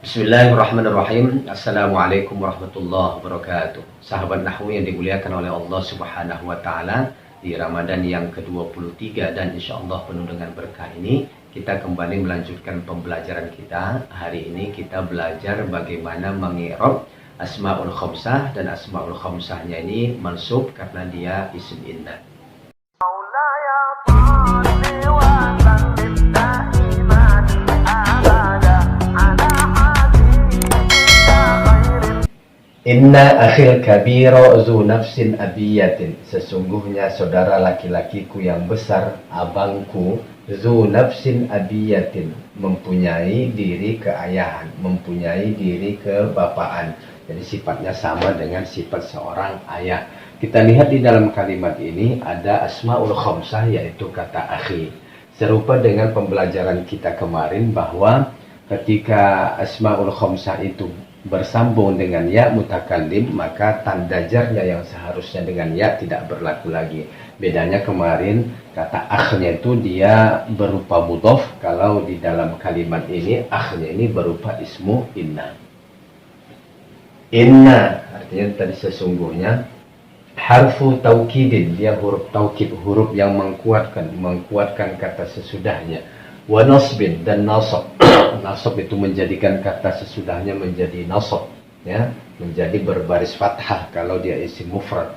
Bismillahirrahmanirrahim. Assalamualaikum warahmatullahi wabarakatuh. Sahabat Nahwu yang dimuliakan oleh Allah Subhanahu wa taala, di Ramadan yang ke-23 dan insyaallah penuh dengan berkah ini, kita kembali melanjutkan pembelajaran kita. Hari ini kita belajar bagaimana mengi'rab Asmaul Khamsah, dan Asmaul Khamsahnya ini mansub karena dia isim inna. Inna akhil kabiro zu nafsin abiyatin. Sesungguhnya saudara laki-lakiku yang besar, abangku, zu nafsin abiyatin, mempunyai diri keayahan, mempunyai diri kebapaan. Jadi sifatnya sama dengan sifat seorang ayah. Kita lihat di dalam kalimat ini ada asmaul khamsah, yaitu kata akhi. Serupa dengan pembelajaran kita kemarin bahwa ketika asmaul khamsah itu bersambung dengan ya mutakallim, maka tanda jarnya yang seharusnya dengan ya tidak berlaku lagi. Bedanya kemarin kata akhnya itu dia berupa mudhof, kalau di dalam kalimat ini akhnya ini berupa ismu inna. Inna artinya tadi sesungguhnya, harfu taukidin, dia huruf taukid, huruf yang mengkuatkan kata sesudahnya. Wa nasbin, dan nasab. Nasab itu menjadikan kata sesudahnya menjadi nasab, ya, menjadi berbaris fathah kalau dia isim mufrad.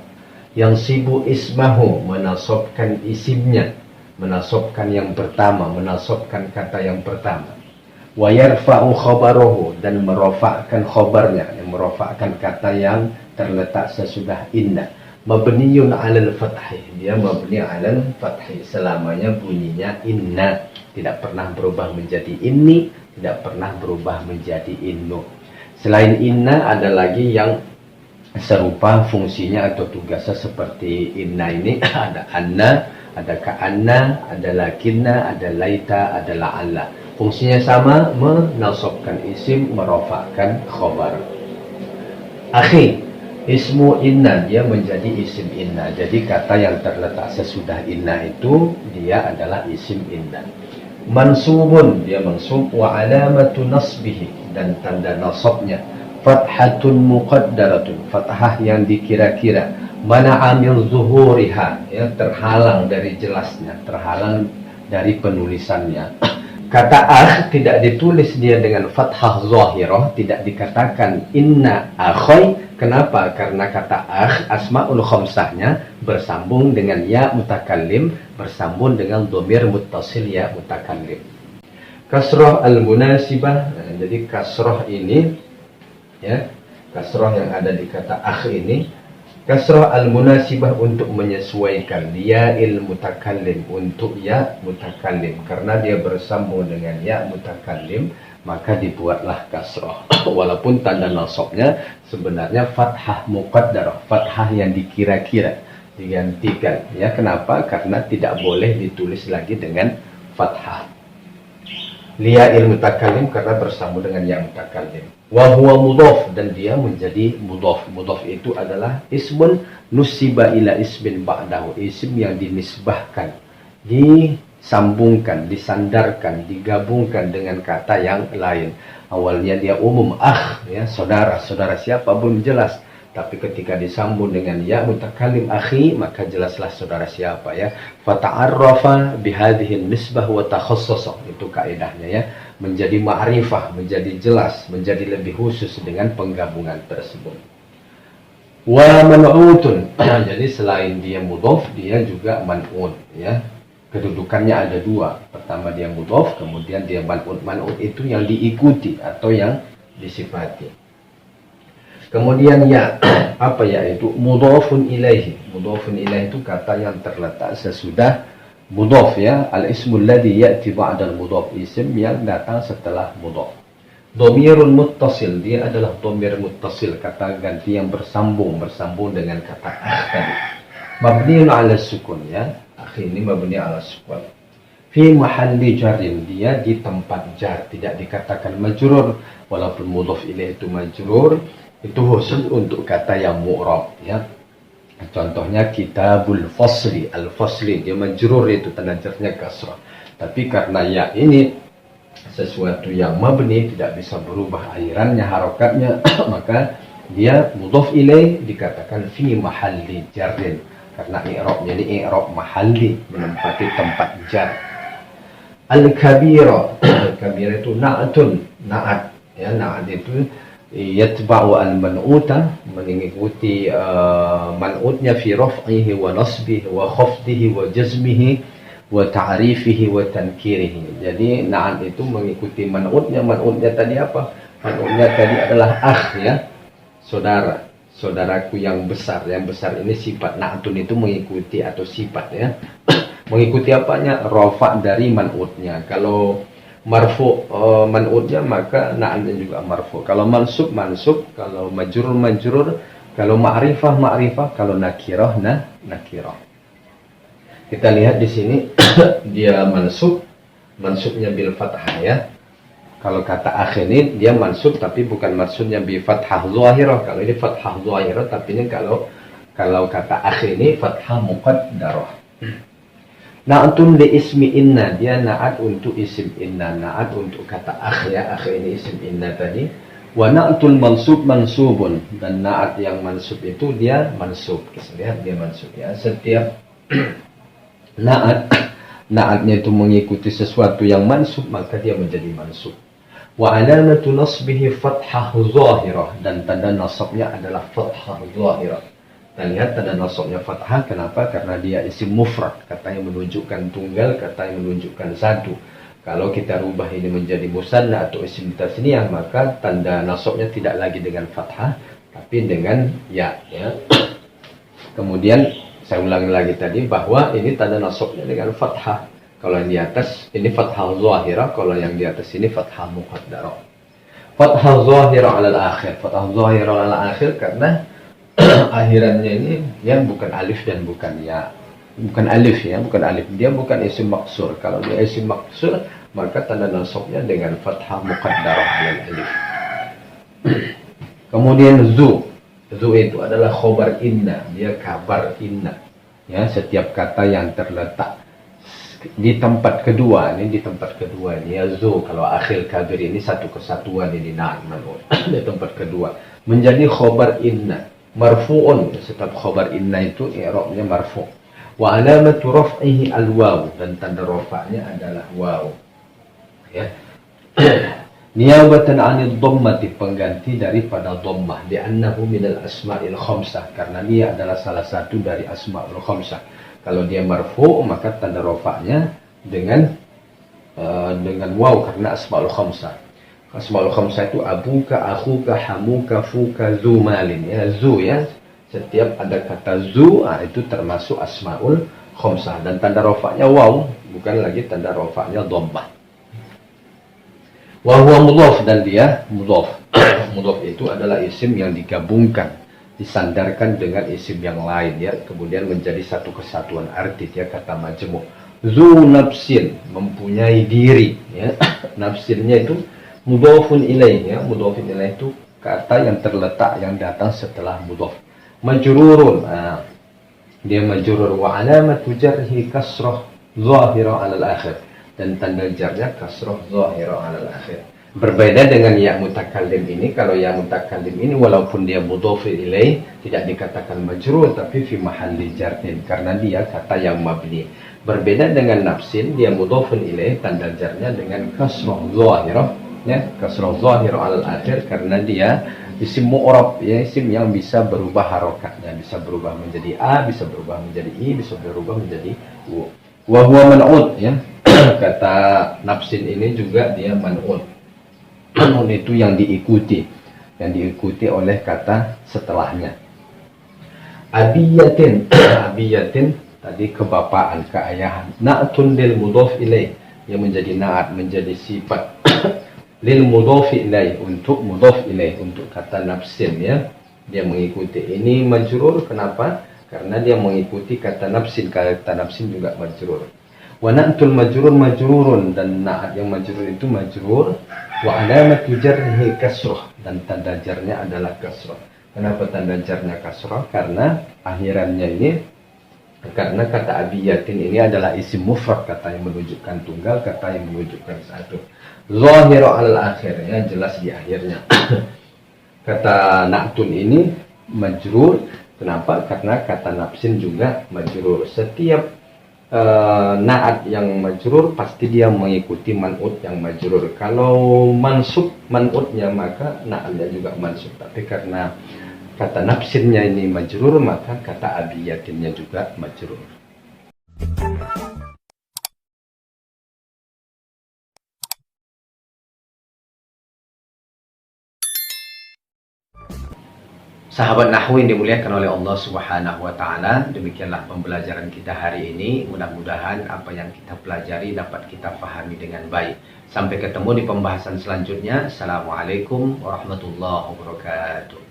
Yang sibu ismahu, menasabkan isimnya, menasabkan yang pertama, menasabkan kata yang pertama. Wa yarfa'u khabaruhu, dan merofakkan khabarnya, yang merofakkan kata yang terletak sesudah inna. Mabniyun 'alal fathih, dia mabni 'alal fathih, selamanya bunyinya inna, tidak pernah berubah menjadi inni, tidak pernah berubah menjadi innu. Selain inna ada lagi yang serupa fungsinya atau tugasnya seperti inna ini. Ada anna, ada ka'anna, ada lakinna, ada laita, ada la'alla. Fungsinya sama, menasabkan isim, merofakkan khabar. Akhi, ismu inna, dia menjadi isim inna. Jadi kata yang terletak sesudah inna itu dia adalah isim inna. Mansubun, dia mansub. Wa alamatu nasbihi, dan tanda nasabnya fathatun muqaddaratun, fathah yang dikira-kira. Mana'a min zuhuriha, ya, terhalang dari jelasnya, terhalang dari penulisannya. Kata akh tidak ditulis dia dengan fathah zahirah, tidak dikatakan inna akhoy. Kenapa? Karena kata akh, asmaul khamsahnya bersambung dengan ya mutakallim, bersambung dengan dhamir muttasil ya mutakallim. Kasrah al-munasibah, jadi kasrah ini, ya, kasrah yang ada di kata akh ini, kasrah al-munasibah untuk menyesuaikan ya il mutakallim, untuk ya mutakallim, karena dia bersambung dengan ya mutakallim, maka dibuatlah kasrah. Walaupun tanda nasabnya sebenarnya fathah muqaddarah, fathah yang dikira-kira, digantikan, ya. Kenapa? Karena tidak boleh ditulis lagi dengan fathah. Liya il mutakallim, karena bersambung dengan ya mutakallim. Wa huwa mudhaf, dan dia menjadi mudhaf. Mudhaf itu adalah ismun nusiba ila ismin ba'dahu, isim yang dinisbahkan, disambungkan, disandarkan, digabungkan dengan kata yang lain. Awalnya dia umum, ya, saudara, saudara siapa belum jelas, tapi ketika disambung dengan ya mutakallim akhi, maka jelaslah saudara siapa, ya. Fata'arrafa bihadhihi nisbah wa takhassasa, itu kaidahnya, ya, menjadi ma'rifah, menjadi jelas, menjadi lebih khusus dengan penggabungan tersebut. Wa man'utun, jadi selain dia mudhaf, dia juga man'ut, ya. Kedudukannya ada dua. Pertama dia mudhaf, kemudian dia man'ut. Man'ut itu yang diikuti atau yang disifati. Kemudian ya, apa ya, itu mudhafun ilaihi. Mudhafun ilaihi itu kata yang terletak sesudah mudhaf, ya. Al-ismul ladzi ya'ti ba'da al-mudhaf, isim yang datang setelah mudhaf. Dhamirun muttasil, dia adalah dhamir muttasil, kata ganti yang bersambung dengan kata akh tadi. Mabniun 'ala sukun, ya. Akh ini mabni 'ala sukun. Fi mahalli jarrin, dia di tempat jar, tidak dikatakan majrur, walaupun mudhaf ilaih itu majrur. Itu khusus untuk kata yang mu'rab, ya. Contohnya kitabul fasli, al-fasli dia majrur, itu tanda jarnya kasrah. Tapi karena ya ini sesuatu yang mabni tidak bisa berubah akhirannya, harokatnya, maka dia mudhaf ilaih dikatakan fi mahalli jarrin, karena i'rabnya ini i'rab mahalli, menempati tempat jar. Al-kabira, al-kabira itu na'atun, na'at, ya, na'at itu yatba'u al-man'uta, mengikuti man'utnya fi raf'ihi wa nasbihi wa khafdihi wa jazmihi wa ta'rifihi wa tankirihi. Jadi na'at itu mengikuti man'utnya. Man'utnya tadi apa? Man'utnya tadi adalah akh, ya, saudara, saudaraku yang besar. Yang besar ini sifat. Na'atun itu mengikuti atau sifat, ya. Mengikuti apanya? Rafa dari man'utnya. Kalau marfu man'utnya, maka na'atnya juga marfu. Kalau mansub, mansub. Kalau majrur, majrur. Kalau ma'rifah, ma'rifah. Kalau nakirah, nakirah. Kita lihat di sini dia mansub, mansubnya bil fathah, ya. Kalau kata akh ini dia mansub tapi bukan maksudnya bi fathah zahirah. Kalau ini fathah zahirah, tapi ini kalau kata akh ini fathah muqaddarah. Na'atun li ismi inna, dia na'at untuk isim inna, na'at untuk kata akh, ya. Akh ini isim inna tadi. Wa na'atul mansub mansubun, dan na'at yang mansub itu dia mansub. Kita lihat dia mansub, ya. Setiap na'atnya itu mengikuti sesuatu yang mansub, maka dia menjadi mansub. Wa alamatu nasbihi fathah zahirah, dan tanda nasabnya adalah fathah zahirah. Kita lihat tanda nasabnya fathah, kenapa? Karena dia isim mufrad, kata yang menunjukkan tunggal, kata yang menunjukkan satu. Kalau kita rubah ini menjadi musanna atau isim tasniyah, maka tanda nasabnya tidak lagi dengan fathah, tapi dengan ya, ya. Kemudian saya ulangi lagi tadi bahwa ini tanda nasabnya dengan fathah. Kalau yang di atas ini fathah zahirah, kalau yang di atas ini fathah muqaddarah. Fathah zahirah alal akhir, fathah zahirah alal akhir karena akhirannya ini yang bukan alif dan bukan ya. Bukan alif, ya, bukan alif. Dia bukan isim maksur. Kalau dia isim maksur, maka tanda nasabnya dengan fathah muqaddarah alal alif. Kemudian zu itu adalah khobar inna, dia kabar inna, ya. Setiap kata yang terletak di tempat kedua, ini di tempat kedua ini, ya, zu. Kalau akhir kabir ini satu kesatuan, ini di tempat kedua menjadi khobar inna, marfu'un. Setiap khobar inna itu i'rabnya marfu'. Wa alamatu raf'ihi al-waw, dan tanda rafa'nya adalah waw, ya. Niyabatan 'anil dhammati, pengganti daripada dhammah, li'annahu minal asma'il khamsah, karena dia adalah salah satu dari asma'ul khamsah. Kalau dia marfu, maka tanda rafa'nya dengan waw, karena asma'ul khamsah. Asma'ul khamsah itu abuka, akhuka, hamuka, fuka, zu malin, ya, zu, ya. Setiap ada kata zu, itu termasuk asma'ul khamsah, dan tanda rafa'nya waw, bukan lagi tanda rafa'nya dhammah. Wa huwa mudhaf, dan dia mudhaf. Mudhaf itu adalah isim yang digabungkan, disandarkan dengan isim yang lain, ya, kemudian menjadi satu kesatuan arti, ya, kata majmu'. Zu nafsin, mempunyai diri, ya. Nafsinnya itu mudhafun ilaih, ya. Mudhafun ilaih itu kata yang terletak, yang datang setelah mudhaf. Majrurun, dia majrur. Wa alamatu jarhi kasrah zahirah alal akhir, dan tanda jarnya kasrah zahirah alal akhir. Berbeda dengan ya mutakallim ini. Kalau ya mutakallim ini walaupun dia mudhaf ilaih tidak dikatakan majrur, tapi fi mahalli jarrin, karena dia kata yang mabni. Berbeda dengan nafsin, dia mudhafun ilaih, tanda jarnya dengan kasrah zahirah, ya, kasrah zahirah alal akhir, karena dia isim mu'rab, ya, isim yang bisa berubah harokatnya, bisa berubah menjadi a, bisa berubah menjadi i, bisa berubah menjadi u. Wa huwa man'ut, ya. Kata nafsin ini juga dia man'ut. Man'ut itu yang diikuti oleh kata setelahnya. Abiyatin, abiyatin tadi kebapaan, keayahan. Na'tun lil mudhaf ilaih, yang menjadi na'at, menjadi sifat lil mudhaf ilaih, untuk mudhaf ilaih, untuk kata nafsin, ya. Dia mengikuti ini majrur. Kenapa? Karena dia mengikuti kata nafsin. Kata nafsin juga majrur. Wa na'tul majrur majrurun, dan na'at yang majrur itu majrur. Wa alamatu jarhi kasrah, dan tanda jarnya adalah kasrah. Kenapa tanda jarnya kasrah? Karena akhirannya ini Karena kata abiyatin ini adalah isim mufrad, kata yang menunjukkan tunggal, kata yang menunjukkan satu. Zahiru al-akhir, ya, jelas di akhirnya. Kata na'tun ini majrur. Kenapa? Karena kata nafsin juga majrur. Setiap naat yang majrur pasti dia mengikuti man'ut yang majrur. Kalau mansub man'utnya maka naatnya juga mansub. Tapi karena kata nafsinnya ini majrur, maka kata abiyatinnya juga majrur. Sahabat Nahwu yang dimuliakan oleh Allah Subhanahu wa taala, demikianlah pembelajaran kita hari ini. Mudah-mudahan apa yang kita pelajari dapat kita pahami dengan baik. Sampai ketemu di pembahasan selanjutnya. Assalamualaikum warahmatullahi wabarakatuh.